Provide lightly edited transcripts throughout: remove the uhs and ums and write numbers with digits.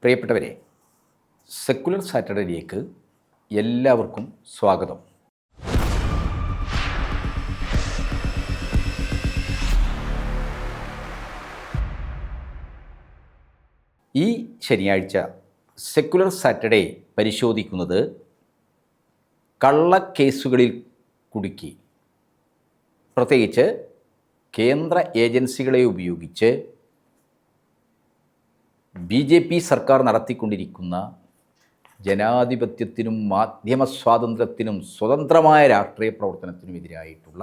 പ്രിയപ്പെട്ടവരെ, സെക്കുലർ സാറ്റർഡേയിലേക്ക് എല്ലാവർക്കും സ്വാഗതം. ഈ ശനിയാഴ്ച സെക്കുലർ സാറ്റർഡേ പരിശോധിക്കുന്നത് കള്ളക്കേസുകളിൽ കുടുക്കി, പ്രത്യേകിച്ച് കേന്ദ്ര ഏജൻസികളെ ഉപയോഗിച്ച് BJP സർക്കാർ നടത്തിക്കൊണ്ടിരിക്കുന്ന ജനാധിപത്യത്തിനും മാധ്യമ സ്വാതന്ത്ര്യത്തിനും സ്വതന്ത്രമായ രാഷ്ട്രീയ പ്രവർത്തനത്തിനുമെതിരായിട്ടുള്ള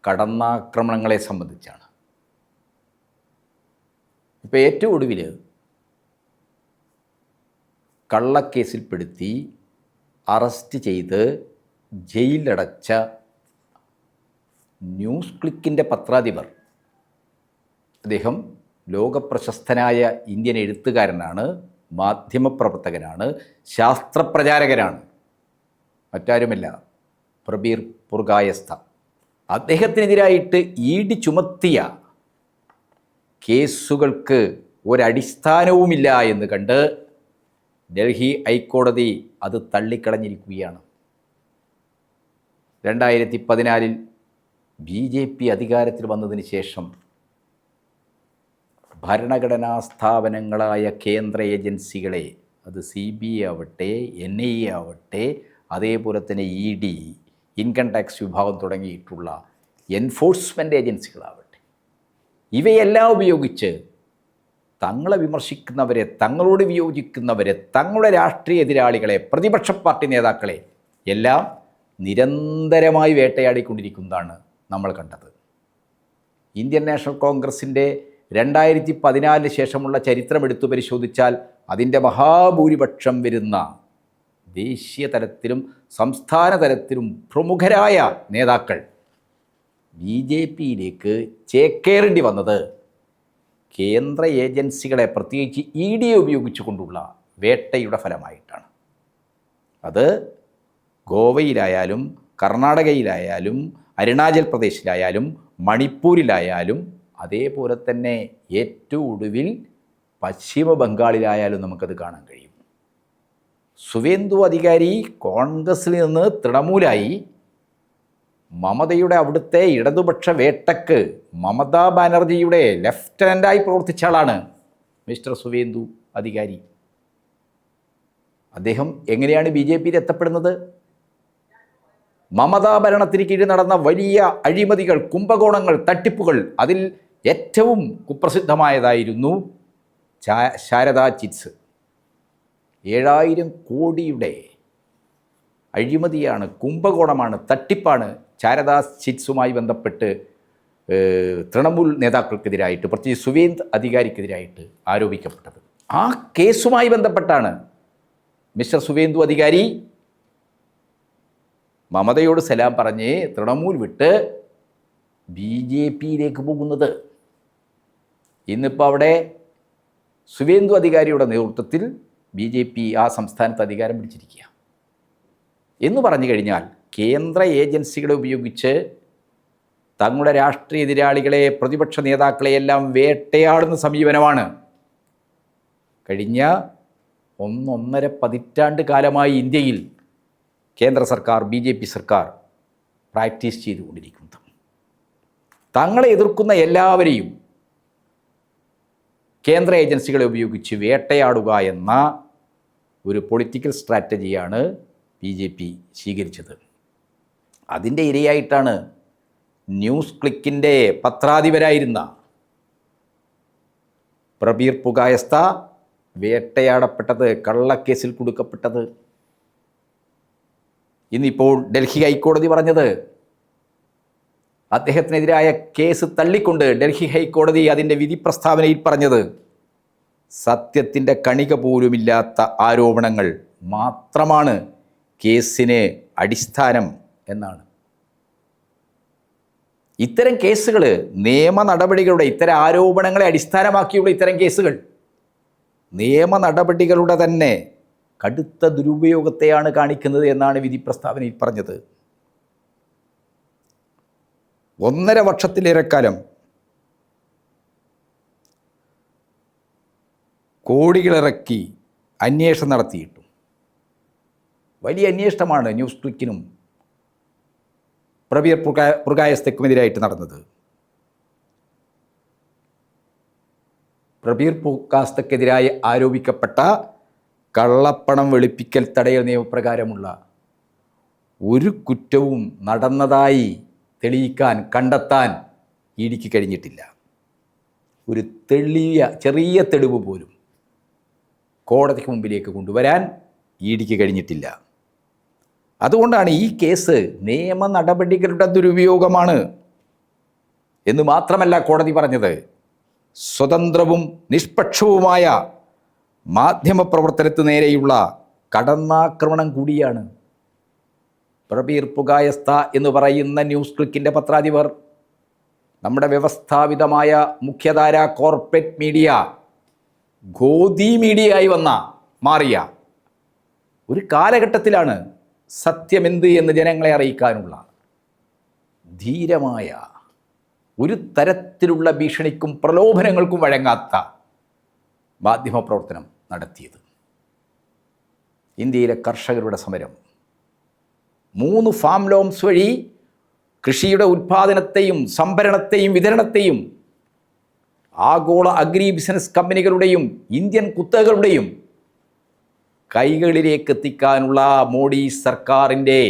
കടന്നാക്രമണങ്ങളെ സംബന്ധിച്ചാണ്. ഇപ്പോൾ ഏറ്റവും ഒടുവിൽ കള്ളക്കേസിൽപ്പെടുത്തി അറസ്റ്റ് ചെയ്ത് ജയിലിലടച്ച ന്യൂസ് ക്ലിക്കിൻ്റെ പത്രാധിപർ, അദ്ദേഹം ലോകപ്രശസ്തനായ ഇന്ത്യൻ എഴുത്തുകാരനാണ്, മാധ്യമപ്രവർത്തകനാണ്, ശാസ്ത്രപ്രചാരകനാണ്, മറ്റാരുമല്ല പ്രബീർ പുർഗായസ്ഥ. അദ്ദേഹത്തിനെതിരായിട്ട് ED ചുമത്തിയ കേസുകൾക്ക് ഒരടിസ്ഥാനവുമില്ല എന്ന് കണ്ട് ഡൽഹി ഹൈക്കോടതി അത് തള്ളിക്കളഞ്ഞിരിക്കുകയാണ്. 2014 BJP അധികാരത്തിൽ വന്നതിന് ശേഷം ഭരണഘടനാ സ്ഥാപനങ്ങളായ കേന്ദ്ര ഏജൻസികളെ, അത് CBI ആവട്ടെ, NIA ആവട്ടെ, അതേപോലെ തന്നെ ED, ഇൻകം ടാക്സ് വിഭാഗം തുടങ്ങിയിട്ടുള്ള എൻഫോഴ്സ്മെൻറ്റ് ഏജൻസികളാവട്ടെ, ഇവയെല്ലാം ഉപയോഗിച്ച് തങ്ങളെ വിമർശിക്കുന്നവരെ, തങ്ങളോട് വിയോജിക്കുന്നവരെ, തങ്ങളുടെ രാഷ്ട്രീയ എതിരാളികളെ, പ്രതിപക്ഷ പാർട്ടി നേതാക്കളെ എല്ലാം നിരന്തരമായി വേട്ടയാടിക്കൊണ്ടിരിക്കുന്നതാണ് നമ്മൾ കണ്ടത്. ഇന്ത്യൻ നാഷണൽ കോൺഗ്രസിൻ്റെ 2014 ശേഷമുള്ള ചരിത്രം എടുത്തു പരിശോധിച്ചാൽ അതിൻ്റെ മഹാഭൂരിപക്ഷം വരുന്ന ദേശീയ തലത്തിലും സംസ്ഥാന തലത്തിലും പ്രമുഖരായ നേതാക്കൾ BJPയിലേക്ക് ചേക്കേറേണ്ടി വന്നത് കേന്ദ്ര ഏജൻസികളെ, പ്രത്യേകിച്ച് ED ഉപയോഗിച്ചുകൊണ്ടുള്ള വേട്ടയുടെ ഫലമായിട്ടാണ്. അത് ഗോവയിലായാലും കർണാടകയിലായാലും അരുണാചൽ പ്രദേശിലായാലും മണിപ്പൂരിലായാലും അതേപോലെ തന്നെ ഏറ്റവും ഒടുവിൽ പശ്ചിമ ബംഗാളിലായാലും നമുക്കത് കാണാൻ കഴിയും. സുവേന്ദു അധികാരി കോൺഗ്രസിൽ നിന്ന് തൃണമൂലായി മമതയുടെ അവിടുത്തെ ഇടതുപക്ഷ വേട്ടക്ക് മമതാ ബാനർജിയുടെ ലെഫ്റ്റനൻ്റായി പ്രവർത്തിച്ച ആളാണ് മിസ്റ്റർ സുവേന്ദു അധികാരി. അദ്ദേഹം എങ്ങനെയാണ് BJPയിൽ എത്തപ്പെടുന്നത്? മമതാ ഭരണത്തിന് കീഴിൽ നടന്ന വലിയ അഴിമതികൾ, കുംഭകോണങ്ങൾ, തട്ടിപ്പുകൾ, അതിൽ ഏറ്റവും കുപ്രസിദ്ധമായതായിരുന്നു ശാരദാ ചിറ്റ്സ്. 7000 കോടിയുടെ അഴിമതിയാണ്, കുംഭകോണമാണ്, തട്ടിപ്പാണ് ശാരദാ ചിറ്റ്സുമായി ബന്ധപ്പെട്ട് തൃണമൂൽ നേതാക്കൾക്കെതിരായിട്ട്, പ്രത്യേകിച്ച് സുവേന്ദ് അധികാരിക്കെതിരായിട്ട് ആരോപിക്കപ്പെട്ടത്. ആ കേസുമായി ബന്ധപ്പെട്ടാണ് മിസ്റ്റർ സുവേന്ദു അധികാരി മമതയോട് സലാം പറഞ്ഞ് തൃണമൂൽ വിട്ട് BJPയിലേക്ക് പോകുന്നത്. ഇന്നിപ്പോൾ അവിടെ സുവേന്ദു അധികാരിയുടെ നേതൃത്വത്തിൽ BJP ആ സംസ്ഥാനത്ത് അധികാരം പിടിച്ചിരിക്കുക. എന്ന് പറഞ്ഞു കഴിഞ്ഞാൽ കേന്ദ്ര ഏജൻസികളെ ഉപയോഗിച്ച് തങ്ങളുടെ രാഷ്ട്രീയ എതിരാളികളെ, പ്രതിപക്ഷ നേതാക്കളെയെല്ലാം വേട്ടയാടുന്ന സമീപനമാണ് കഴിഞ്ഞ 1.5 പതിറ്റാണ്ട് കാലമായി ഇന്ത്യയിൽ കേന്ദ്ര സർക്കാർ, BJP സർക്കാർ പ്രാക്ടീസ് ചെയ്തുകൊണ്ടിരിക്കുന്നത്. തങ്ങളെ എതിർക്കുന്ന എല്ലാവരെയും കേന്ദ്ര ഏജൻസികളെ ഉപയോഗിച്ച് വേട്ടയാടുക എന്ന ഒരു പൊളിറ്റിക്കൽ സ്ട്രാറ്റജിയാണ് BJP സ്വീകരിച്ചത്. അതിൻ്റെ ഇരയായിട്ടാണ് ന്യൂസ് ക്ലിക്കിൻ്റെ പത്രാധിപരായിരുന്ന പ്രബീർ പുർഗായസ്ഥ വേട്ടയാടപ്പെട്ടത്, കള്ളക്കേസിൽ കുടുക്കപ്പെട്ടത്. ഇന്നിപ്പോൾ ഡൽഹി ഹൈക്കോടതി പറഞ്ഞത്, അദ്ദേഹത്തിനെതിരായ കേസ് തള്ളിക്കൊണ്ട് ഡൽഹി ഹൈക്കോടതി അതിൻ്റെ വിധി പ്രസ്താവനയിൽ പറഞ്ഞത്, സത്യത്തിൻ്റെ കണിക പോലുമില്ലാത്ത ആരോപണങ്ങൾ മാത്രമാണ് കേസിന് അടിസ്ഥാനം എന്നാണ്. ഇത്തരം കേസുകൾ, നിയമ നടപടികളുടെ, ഇത്തരം ആരോപണങ്ങളെ അടിസ്ഥാനമാക്കിയുള്ള ഇത്തരം കേസുകൾ നിയമ നടപടികളുടെ തന്നെ കടുത്ത ദുരുപയോഗത്തെയാണ് കാണിക്കുന്നത് എന്നാണ് വിധി പ്രസ്താവനയിൽ പറഞ്ഞത്. 1.5 വർഷത്തിലേറെക്കാലം കോടികളിറക്കി അന്വേഷണം നടത്തിയിട്ടും വലിയ അന്വേഷണമാണ് ന്യൂസ് ക്ലിക്കിനും പ്രബീർ പുർഗായസ്തയ്ക്കുമെതിരായിട്ട് നടന്നത്. പ്രബീർ പുർഗായസ്തയ്ക്കെതിരായി ആരോപിക്കപ്പെട്ട കള്ളപ്പണം വെളുപ്പിക്കൽ തടയൽ നിയമപ്രകാരമുള്ള ഒരു കുറ്റവും നടന്നതായി തെളിയിക്കാൻ കണ്ടെത്താൻ ഇഡിക്ക് കഴിഞ്ഞിട്ടില്ല. ഒരു ചെറിയ തെളിവ് പോലും കോടതിക്ക് മുമ്പിലേക്ക് കൊണ്ടുവരാൻ ഇഡിക്ക് കഴിഞ്ഞിട്ടില്ല. അതുകൊണ്ടാണ് ഈ കേസ് നിയമ നടപടികളുടെ ദുരുപയോഗമാണ് എന്ന് മാത്രമല്ല കോടതി പറഞ്ഞത്, സ്വതന്ത്രവും നിഷ്പക്ഷവുമായ മാധ്യമപ്രവർത്തനത്തിന് നേരെയുള്ള കടന്നാക്രമണം കൂടിയാണ്. പ്രബീർ പുർഗായസ്ത എന്ന് പറയുന്ന ന്യൂസ് ക്ലിക്കിൻ്റെ പത്രാധിപർ നമ്മുടെ വ്യവസ്ഥാപിതമായ മുഖ്യധാര കോർപ്പറേറ്റ് മീഡിയ ഗോദി മീഡിയയായി മാറിയ ഒരു കാലഘട്ടത്തിലാണ് സത്യമെന്ത് എന്ന് ജനങ്ങളെ അറിയിക്കാനുള്ള ധീരമായ ഒരു തരത്തിലുള്ള ഭീഷണിക്കും പ്രലോഭനങ്ങൾക്കും വഴങ്ങാത്ത മാധ്യമപ്രവർത്തനം നടത്തിയത്. ഇന്ത്യയിലെ കർഷകരുടെ സമരം 3 ഫാം ലോൺസ് വഴി കൃഷിയുടെ ഉൽപ്പാദനത്തെയും സംഭരണത്തെയും വിതരണത്തെയും ആഗോള അഗ്രി ബിസിനസ് കമ്പനികളുടെയും ഇന്ത്യൻ കുത്തകകളുടെയും കൈകളിലേക്ക് എത്തിക്കാനുള്ള മോഡി സർക്കാരിൻ്റെ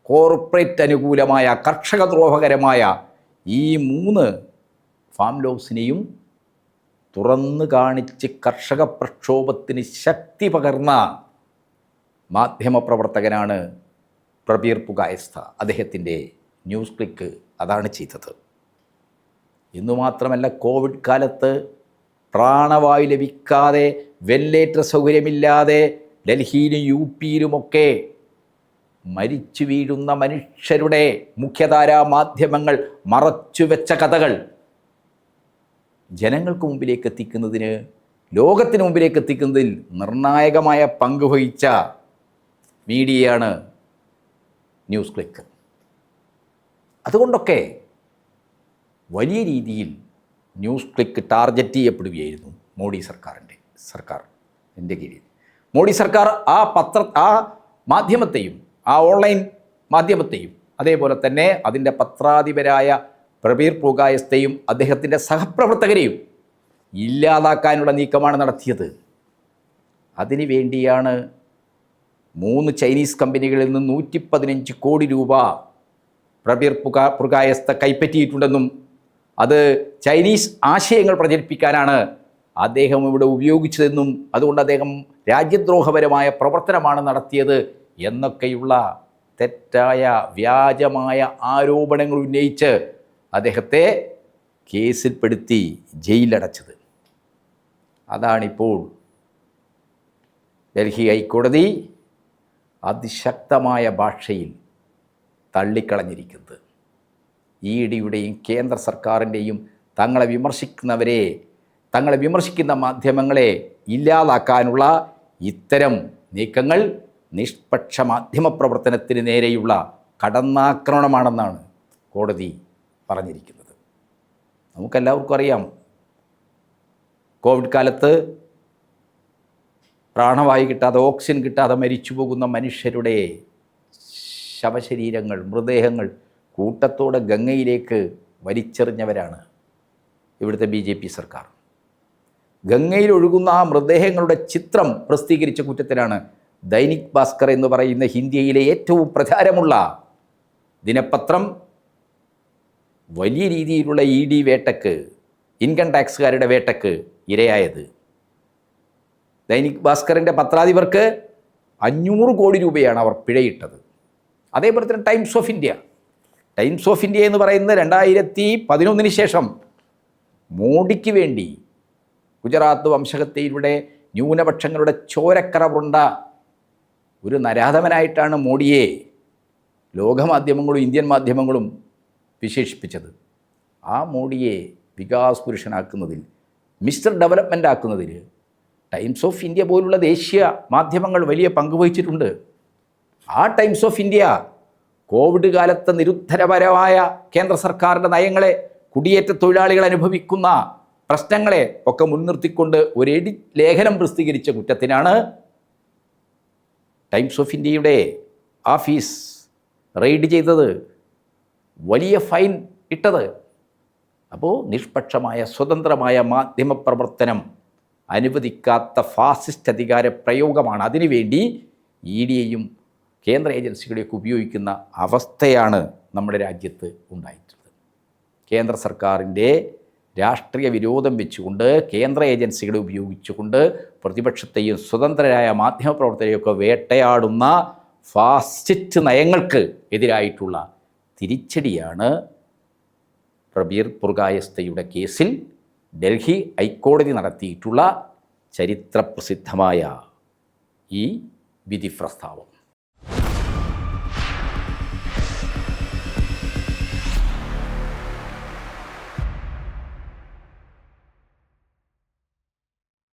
കോർപ്പറേറ്റ് അനുകൂലമായ കർഷക ദ്രോഹകരമായ ഈ 3 ഫാം ലോസിനെയും തുറന്നു കാണിച്ച് കർഷക പ്രക്ഷോഭത്തിന് ശക്തി പകർന്ന മാധ്യമപ്രവർത്തകനാണ് പ്രബീർ പുർഗായസ്ത. അദ്ദേഹത്തിൻ്റെ ന്യൂസ് ക്ലിക്ക് അതാണ് ചെയ്തത്. എന്നു മാത്രമല്ല, കോവിഡ് കാലത്ത് പ്രാണവായു ലഭിക്കാതെ വെന്റിലേറ്റർ സൗകര്യമില്ലാതെ ഡൽഹിയിലും യു പിയിലുമൊക്കെ മരിച്ചു വീഴുന്ന മനുഷ്യരുടെ മുഖ്യധാരാ മാധ്യമങ്ങൾ മറച്ചുവെച്ച കഥകൾ ജനങ്ങൾക്ക് മുമ്പിലേക്ക് എത്തിക്കുന്നതിന്, ലോകത്തിന് മുമ്പിലേക്ക് എത്തിക്കുന്നതിൽ നിർണായകമായ പങ്ക് വഹിച്ച മീഡിയയാണ് ന്യൂസ് ക്ലിക്ക്. അതുകൊണ്ടൊക്കെ വലിയ രീതിയിൽ ന്യൂസ് ക്ലിക്ക് ടാർഗറ്റ് ചെയ്യപ്പെടുകയായിരുന്നു മോഡി സർക്കാരിൻ്റെ കീഴിൽ. മോഡി സർക്കാർ ആ മാധ്യമത്തെയും, ആ ഓൺലൈൻ മാധ്യമത്തെയും, അതേപോലെ തന്നെ അതിൻ്റെ പത്രാധിപരായ പ്രബീർ പുർഗായസ്തയും അദ്ദേഹത്തിൻ്റെ സഹപ്രവർത്തകരെയും ഇല്ലാതാക്കാനുള്ള നീക്കമാണ് നടത്തിയത്. അതിനു വേണ്ടിയാണ് 3 ചൈനീസ് കമ്പനികളിൽ നിന്ന് 115 കോടി രൂപ പ്രബീർ പുർഗായസ്ത കൈപ്പറ്റിയിട്ടുണ്ടെന്നും അത് ചൈനീസ് ആശയങ്ങൾ പ്രചരിപ്പിക്കാനാണ് അദ്ദേഹം ഇവിടെ ഉപയോഗിച്ചതെന്നും അതുകൊണ്ട് അദ്ദേഹം രാജ്യദ്രോഹപരമായ പ്രവർത്തനമാണ് നടത്തിയത് എന്നൊക്കെയുള്ള തെറ്റായ വ്യാജമായ ആരോപണങ്ങൾ ഉന്നയിച്ച് അദ്ദേഹത്തെ കേസിൽപ്പെടുത്തി ജയിലടച്ചത്. അതാണിപ്പോൾ ഡൽഹി ഹൈക്കോടതി അതിശക്തമായ ഭാഷയിൽ തള്ളിക്കളഞ്ഞിരിക്കുന്നത്. ഇഡിയുടെയും കേന്ദ്ര സർക്കാരിൻ്റെയും തങ്ങളെ വിമർശിക്കുന്ന മാധ്യമങ്ങളെ ഇല്ലാതാക്കാനുള്ള ഇത്തരം നീക്കങ്ങൾ നിഷ്പക്ഷ മാധ്യമപ്രവർത്തനത്തിന് നേരെയുള്ള കടന്നാക്രമണമാണെന്നാണ് കോടതി പറഞ്ഞിരിക്കുന്നത്. നമുക്കെല്ലാവർക്കും അറിയാം, കോവിഡ് കാലത്ത് പ്രാണവായു കിട്ടാതെ, ഓക്സിജൻ കിട്ടാതെ മരിച്ചു പോകുന്ന മനുഷ്യരുടെ ശവശരീരങ്ങൾ, മൃതദേഹങ്ങൾ കൂട്ടത്തോടെ ഗംഗയിലേക്ക് വലിച്ചെറിഞ്ഞവരാണ് ഇവിടുത്തെ BJP സർക്കാർ. ഗംഗയിൽ ഒഴുകുന്ന ആ മൃതദേഹങ്ങളുടെ ചിത്രം പ്രസിദ്ധീകരിച്ച കുറ്റത്തിലാണ് ദൈനിക് ഭാസ്കർ എന്ന് പറയുന്ന ഹിന്ദിയിലെ ഏറ്റവും പ്രചാരമുള്ള ദിനപത്രം വലിയ രീതിയിലുള്ള ED വേട്ടക്ക്, ഇൻകം ടാക്സുകാരുടെ വേട്ടക്ക് ഇരയായത്. ദൈനിക് ഭാസ്കറിൻ്റെ പത്രാധിപർക്ക് 500 കോടി രൂപയാണ് അവർ പിഴയിട്ടത്. അതേപോലെ തന്നെ ടൈംസ് ഓഫ് ഇന്ത്യ എന്ന് പറയുന്നത് 2011 ശേഷം മോഡിക്ക് വേണ്ടി ഗുജറാത്ത് വംശഹത്യയിലൂടെ ന്യൂനപക്ഷങ്ങളുടെ ചോരക്കറവുണ്ട ഒരു നരാധമനായിട്ടാണ് മോഡിയെ ലോകമാധ്യമങ്ങളും ഇന്ത്യൻ മാധ്യമങ്ങളും വിശേഷിപ്പിച്ചത്. ആ മോഡിയെ വികാസ് പുരുഷനാക്കുന്നതിൽ, മിസ്റ്റർ ഡെവലപ്മെൻ്റ് ആക്കുന്നതിൽ ടൈംസ് ഓഫ് ഇന്ത്യ പോലുള്ള ദേശീയ മാധ്യമങ്ങൾ വലിയ പങ്ക് വഹിച്ചിട്ടുണ്ട്. ആ ടൈംസ് ഓഫ് ഇന്ത്യ കോവിഡ് കാലത്ത് നിരുത്തരപരമായ കേന്ദ്ര സർക്കാരിൻ്റെ നയങ്ങളെ, കുടിയേറ്റ തൊഴിലാളികൾ അനുഭവിക്കുന്ന പ്രശ്നങ്ങളെ ഒക്കെ മുൻനിർത്തിക്കൊണ്ട് ഒരു ലേഖനം പ്രസിദ്ധീകരിച്ച കുറ്റത്തിനാണ് ടൈംസ് ഓഫ് ഇന്ത്യയുടെ ഓഫീസ് റെയ്ഡ് ചെയ്തത്, വലിയ ഫൈൻ ഇട്ടത്. അപ്പോൾ നിഷ്പക്ഷമായ സ്വതന്ത്രമായ മാധ്യമപ്രവർത്തനം അനുവദിക്കാത്ത ഫാസിസ്റ്റ് അധികാര പ്രയോഗമാണ്. അതിനുവേണ്ടി EDയെയും കേന്ദ്ര ഏജൻസികളെയൊക്കെ ഉപയോഗിക്കുന്ന അവസ്ഥയാണ് നമ്മുടെ രാജ്യത്ത് ഉണ്ടായിട്ടുള്ളത്. കേന്ദ്ര സർക്കാരിൻ്റെ രാഷ്ട്രീയ വിരോധം വെച്ചുകൊണ്ട് കേന്ദ്ര ഏജൻസികളെ ഉപയോഗിച്ചുകൊണ്ട് പ്രതിപക്ഷത്തെയും സ്വതന്ത്രരായ മാധ്യമപ്രവർത്തകരെയൊക്കെ വേട്ടയാടുന്ന ഫാസിസ്റ്റ് നയങ്ങൾക്ക് എതിരായിട്ടുള്ള തിരിച്ചടിയാണ് പ്രബീർ പുർഗായസ്തയുടെ കേസിൽ ഡൽഹി ഹൈക്കോടതി നടത്തിയിട്ടുള്ള ചരിത്രപ്രസിദ്ധമായ ഈ വിധി പ്രസ്താവം.